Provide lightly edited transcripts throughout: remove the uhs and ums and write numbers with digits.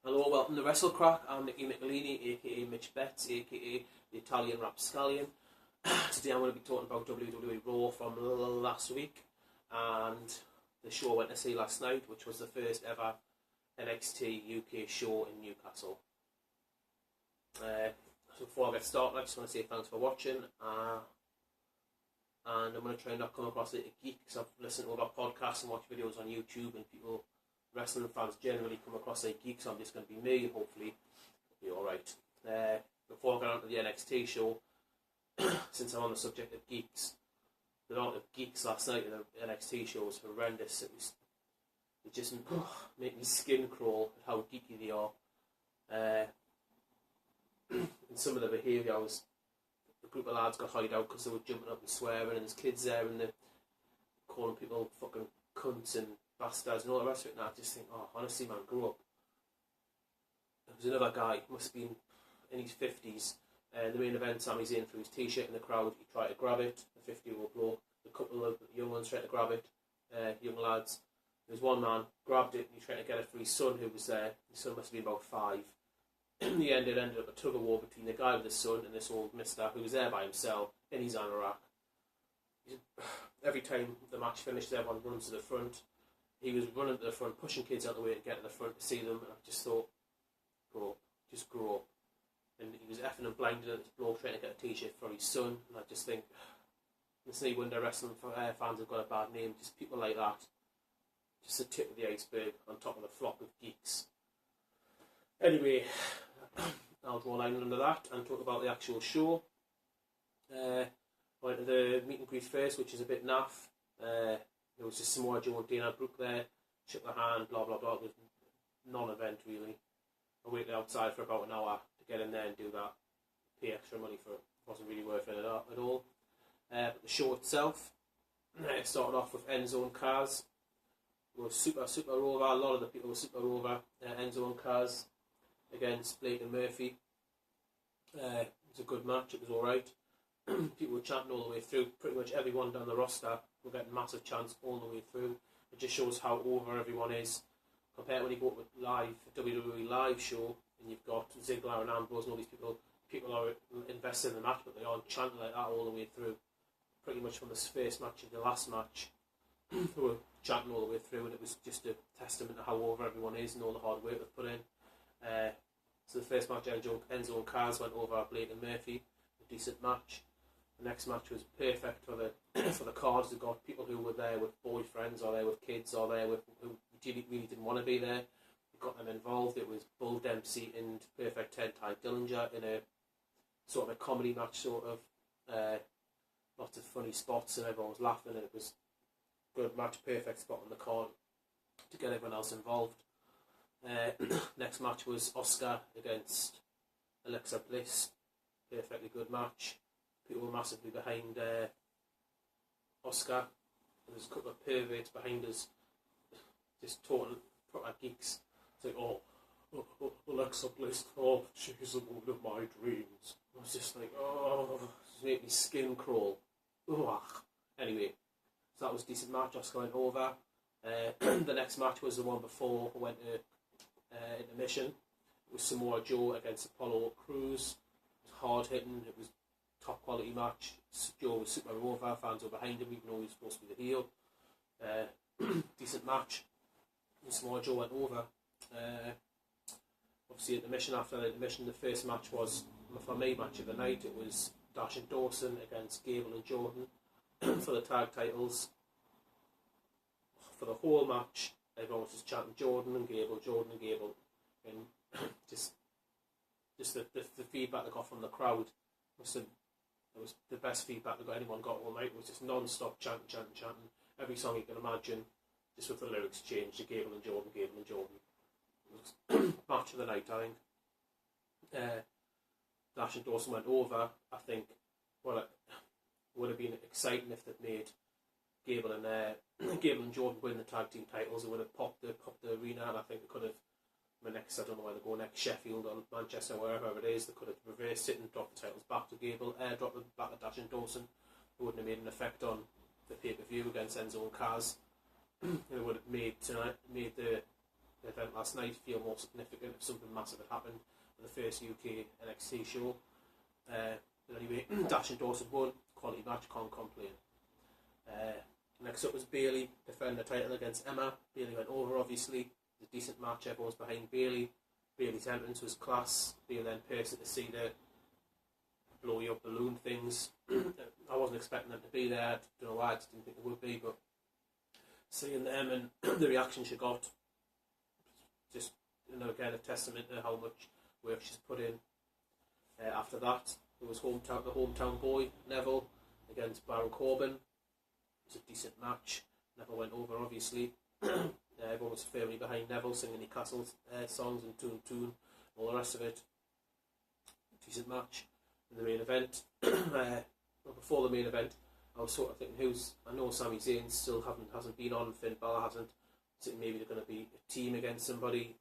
Hello, welcome to WrestleCrack. I'm Nicky Michelini, aka Mitch Betts, aka the Italian Rapscallion. Today I'm going to be talking about WWE Raw from last week and the show I went to see last night, which was the first ever NXT UK show in Newcastle. So before I get started, I just want to say thanks for watching. And I'm going to try and not come across as a geek, because I've listened to other podcasts and watched videos on YouTube, and people, wrestling fans generally come across as a geek, so I'm just going to be me, and hopefully it'll be alright. Before I get on to the NXT show, since I'm on the subject of geeks, the amount of geeks last night in the NXT show was horrendous. It just made my skin crawl at how geeky they are. And some of the behaviour, a group of lads got hired out because they were jumping up and swearing, and there's kids there and they're calling people fucking cunts and bastards and all the rest of it. And I just think, oh, honestly, man, grow up. There was another guy, must have been in his 50s, the main event, Sami Zayn threw his t-shirt in the crowd. He tried to grab it, a 50-year-old bloke. A couple of young ones tried to grab it, young lads. There was one man, grabbed it, and he tried to get it for his son who was there. His son must have been about 5. In the end, it ended up a tug-of-war between the guy with his son and this old mister who was there by himself in his anorak. Every time the match finished, everyone runs to the front. He was running to the front, pushing kids out the way to get to the front to see them, and I just thought, grow up, just grow up. And he was effing and blinded at this bloke trying to get a t-shirt for his son, and I just think, it's no wonder wrestling fans have got a bad name, just people like that. Just the tip of the iceberg on top of the flock of geeks. Anyway, I'll draw a line under that and talk about the actual show. Went to the meet and greet first, which is a bit naff. There was just Samoa Joe and Dana Brooke there, shook their hand, blah blah blah. It was non-event really. I waited outside for about an hour to get in there and do that. Pay extra money for it. Wasn't really worth it at all. But the show itself, it started off with Enzo and Kaz. It was super over. A lot of the people were super over. Enzo and Kaz against Blake and Murphy. It was a good match. It was alright. People were chanting all the way through. Pretty much everyone down the roster were getting massive chants all the way through. It just shows how over everyone is. Compared when you go to a WWE live show and you've got Ziggler and Ambrose and all these people are invested in the match, but they aren't chanting like that all the way through. Pretty much from the first match to the last match, they were chanting all the way through, and it was just a testament to how over everyone is and all the hard work they've put in. So the first match, Enzo and Kaz went over Blake and Murphy, a decent match. The next match was perfect for the cards. They got people who were there with boyfriends, or there with kids, or there with who really didn't want to be there. We got them involved. It was Bull Dempsey and Perfect 10 Ty Dillinger in a sort of a comedy match, sort of lots of funny spots, and everyone was laughing, and it was a good match, perfect spot on the card to get everyone else involved. Next match was Oscar against Alexa Bliss. Perfectly good match. People were massively behind Oscar. There's a couple of perverts behind us, just talking proper geeks. It's like, oh, Alexa Bliss, oh, she's the woman of my dreams. I was just like, oh, just make me skin crawl. Ugh. Anyway, so that was a decent match. Oscar went over. The next match was the one before we went to intermission. It was Samoa Joe against Apollo Crews. It was hard hitting. It was top quality match. Joe was super over. Fans were behind him, even though he was supposed to be the heel. Decent match. And Samoa Joe went over. Obviously, after the intermission, the first match was, for me, match of the night. It was Dash and Dawson against Gable and Jordan for the tag titles. For the whole match, everyone was just chanting Jordan and Gable, and just the feedback they got from the crowd it was the best feedback anyone got all night. It was just non-stop chanting. Every song you can imagine, just with the lyrics changed to Gable and Jordan. It was match of the night, I think. Dash and Dawson went over. I think, well, it would have been exciting if they'd made Gable and Jordan win the tag team titles. It would have popped the arena, and I think they could have. I don't know where they go next, Sheffield or Manchester, wherever it is. They could have reversed it and dropped the titles back to Gable, dropped them back to Dash and Dawson. It wouldn't have made an effect on the pay-per-view against Enzo and Kaz. It would have made the the event last night feel more significant if something massive had happened with the first UK NXT show. But anyway, Dash and Dawson won, quality match, can't complain. Next up was Bayley defending the title against Emma. Bayley went over, obviously. It was a decent match, everyone's behind Bayley. Bayley's entrance was class. Being then person to see the blow you up balloon things. I wasn't expecting them to be there. I don't know why, I just didn't think they would be, but seeing them and the reaction she got, just, you know, again, a testament to how much work she's put in. After that, there was the hometown boy, Neville, against Baron Corbin. It was a decent match. Neville went over, obviously. Everyone was firmly behind Neville, singing Newcastle songs and Toon, all the rest of it. Decent match. In the main event, before the main event, I was sort of thinking, I know Sami Zayn still hasn't been on, Finn Balor hasn't, so maybe they're going to be a team against somebody.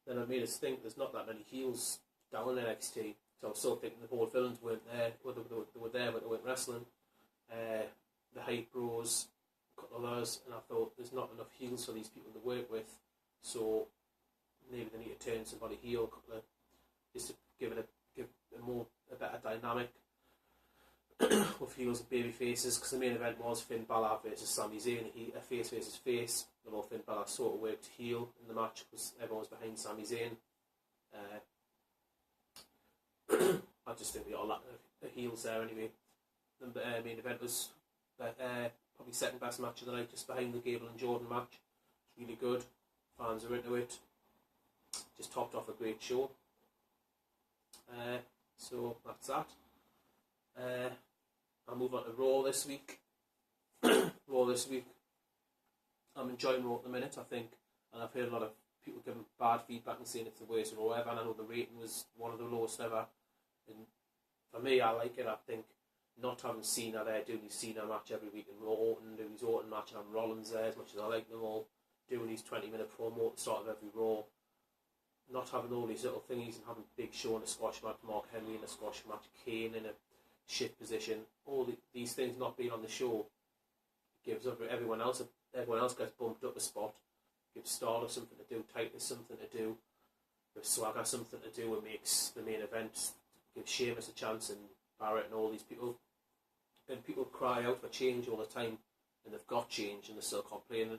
Then it made us think there's not that many heels down in NXT, so I was still thinking the Bold Villains weren't there, they were there but they weren't wrestling. The Hype Bros, a couple of others, and I thought there's not enough heels for these people to work with, so maybe they need to turn somebody heel, just to give it a better dynamic with heels and baby faces, because the main event was Finn Balor versus Sami Zayn, a face versus face, although Finn Balor sort of worked heel in the match because everyone was behind Sami Zayn. I just think we all lack the heels there anyway. The main event was probably second best match of the night, just behind the Gable and Jordan match. It's really good, fans are into it, just topped off a great show. So that's that. I'll move on to Raw this week. I'm enjoying Raw at the minute, I think, and I've heard a lot of people giving bad feedback and saying it's the worst Raw ever, and I know the rating was one of the lowest ever. And for me, I like it. I think not having Cena there, doing his Cena match every week, and Orton doing his Orton match, and having Rollins there, as much as I like them all, doing his 20-minute promo at the start of every Raw, not having all these little thingies and having Big Show in a squash match, Mark Henry in a squash match, Kane in a shit position, all these things not being on the show gives everyone else gets bumped up a spot, gives Starler something to do, Titus something to do, gives Swagger something to do, and makes the main event, gives Sheamus a chance, and Barrett and all these people. And people cry out for change all the time, and they've got change and they're still complaining.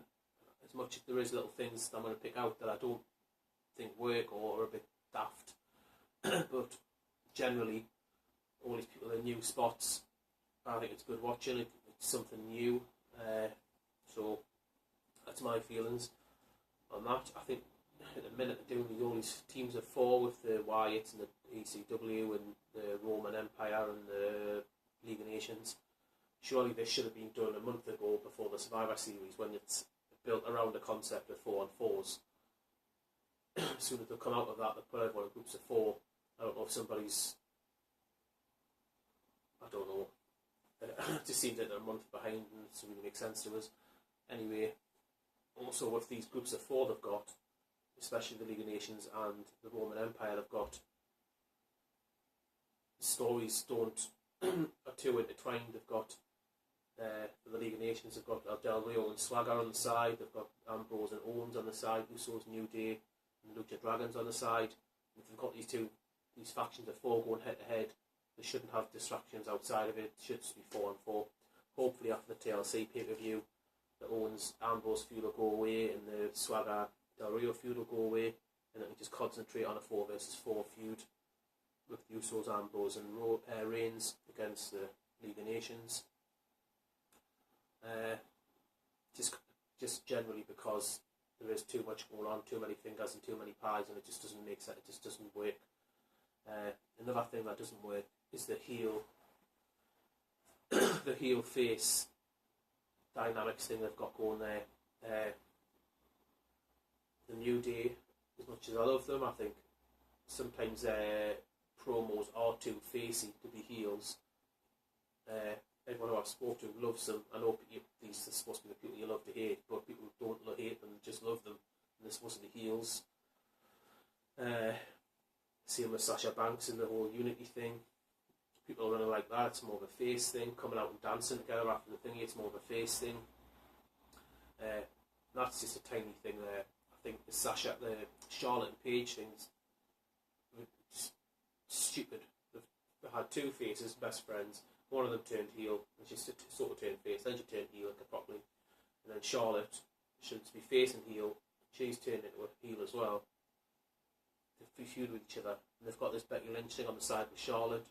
As much as there is little things I'm going to pick out that I don't think work or are a bit daft, but generally all these people in new spots, I think it's good watching. It's something new, so that's my feelings on that. I think at the minute they're doing all these teams of four with the Wyatts and the ECW and the Roman Empire and the League of Nations. Surely this should have been done a month ago before the Survivor Series, when it's built around the concept of 4-on-4s. As soon as they come out of that, they put everyone in groups of four. I don't know if somebody's, I don't know. It just seems like they're a month behind, and it doesn't really make sense to us. Anyway, also with these groups of four they've got, especially the League of Nations and the Roman Empire, they've got stories are too intertwined. They've got for the League of Nations, they've got Del Rio and Swagger on the side. They've got Ambrose and Owens on the side. Usos, New Day, and Lucha Dragons on the side. If they've got these factions of four going head to head, they shouldn't have distractions outside of it. It should just be 4-on-4. Hopefully after the TLC pay-per-view, the Owens Ambrose feud will go away and the Swagger Del Rio feud will go away, and then we just concentrate on a 4 versus 4 feud with Usos, Ambrose and Reigns against the League of Nations. Just generally because there is too much going on, too many fingers and too many pies, and it just doesn't make sense. It just doesn't work. Another thing that doesn't work is the heel face dynamics thing they've got going there. The New Day, as much as I love them, I think sometimes their promos are too facey to be heels. Everyone who I've spoken to loves them. I know these are supposed to be the people you love to hate, but people who don't hate them just love them, and they're supposed to be heels. Same with Sasha Banks and the whole Unity thing. People are running like that. It's more of a face thing. Coming out and dancing together after the thingy, it's more of a face thing. That's just a tiny thing there. I think the Charlotte and Paige things were just stupid. They had two faces, best friends. One of them turned heel, and she sort of turned face. Then she turned heel properly, and then Charlotte should be face and heel. She's turned into a heel as well. They feud with each other, and they've got this Becky Lynch thing on the side with Charlotte,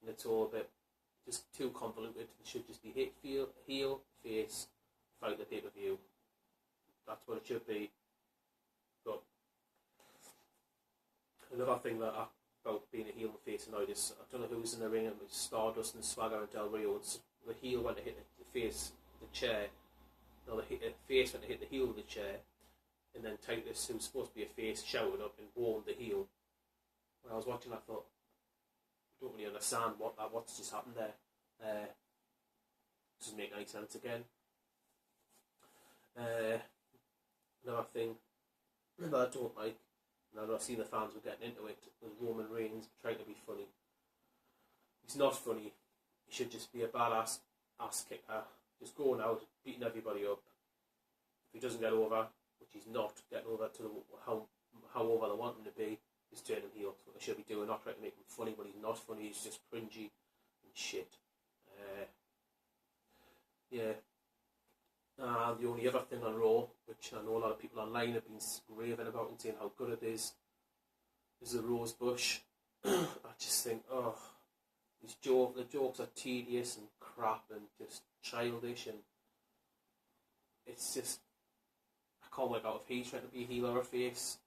and it's all a bit just too convoluted. It should just be heel, face, fight the pay-per-view. That's what it should be. But another thing about being a heel and face annoyed is, I don't know who was in the ring, it was Stardust and Swagger and Del Rio, and the heel went to hit the face with the chair. No, the face went to hit the heel with the chair, and then Titus, who was supposed to be a face, shouted up and warned the heel. When I was watching, I thought, I don't really understand what's just happened there. Doesn't make any sense again. Another thing that I don't like, and I've seen the fans were getting into it, was Roman Reigns trying to be funny. He's not funny. He should just be a badass ass kicker, just going out, beating everybody up. If he doesn't get over, which he's not getting over to how over they want him to be, just turn him heel. That's what they should be doing, not trying to make him funny, but he's not funny, he's just cringy and shit. The only other thing on Raw, which I know a lot of people online have been raving about and saying how good it is the Rose Bush. I just think, the jokes are tedious and crap and just childish, and it's just, I can't work out if he's trying to be a heel or a face.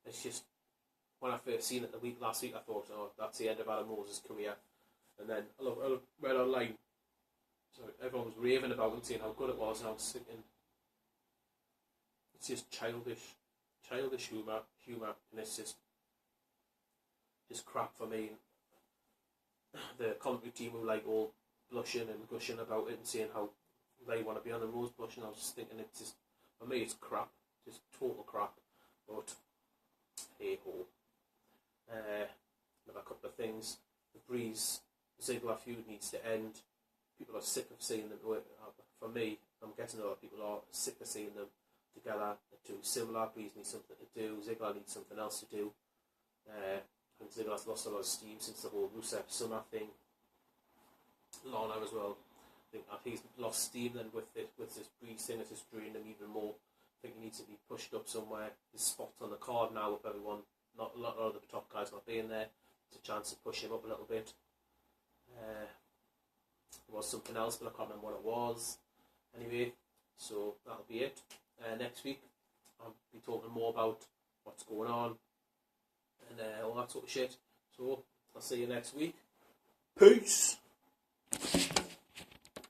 It's just, when I first seen it last week, I thought, that's the end of Adam Rose's career. And then I read online, so everyone was raving about it and saying how good it was, and I was thinking, it's just childish humour, and it's just crap for me. The commentary team were like all blushing and gushing about it and saying how they want to be on the Rose Bush, and I was just thinking, it's just, for me it's crap, just total crap. But hey ho. Another couple of things. The Breeze Ziggler feud needs to end. People are sick of seeing them. For me, I'm guessing a lot of people are sick of seeing them together. They're too similar. Breeze needs something to do. Ziggler needs something else to do. I think Ziggler's lost a lot of steam since the whole Rusev Summer thing. Lana as well. I think he's lost steam then with this Breeze thing. It's just draining him even more. I think he needs to be pushed up somewhere. His spot's on the card now with everyone. Not a lot of the top guys not being there. It's a chance to push him up a little bit. There was something else, but I can't remember what it was. Anyway, so that'll be it. Next week, I'll be talking more about what's going on and all that sort of shit. So I'll see you next week. Peace!